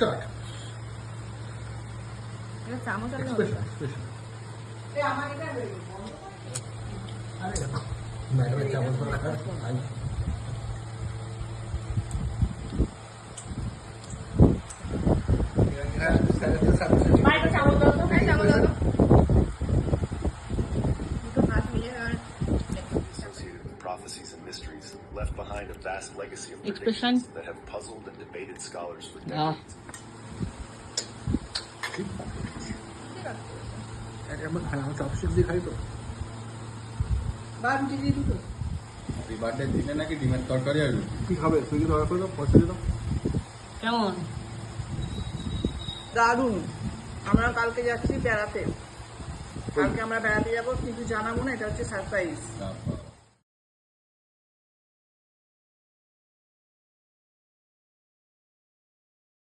Start এটা চামচ আর special special আরে ম্যাডামের চামচ দরকার বাইরে চামচ দাও তো হ্যাঁ চামচ দাও তো দুটো হাত মিলিয়ে আর Associated with prophecies and mysteries, left behind a vast legacy of Expression. predictions that have puzzled and debated scholars for decades. আমার চপস্টিক দিয়ে খাই তো এই বার্থডে দিনে নাকি ডিমের তরকারি আর রুটি। কি খাবে তুই কি দরকার করে দাও পয়সা দিয়ে দাও কেমন দারুণ। আমরা কালকে যাচ্ছি বেড়াতে, কালকে আমরা বেড়াতে যাবো কিন্তু জানাবো না, এটা হচ্ছে সারপ্রাইজ। তারপর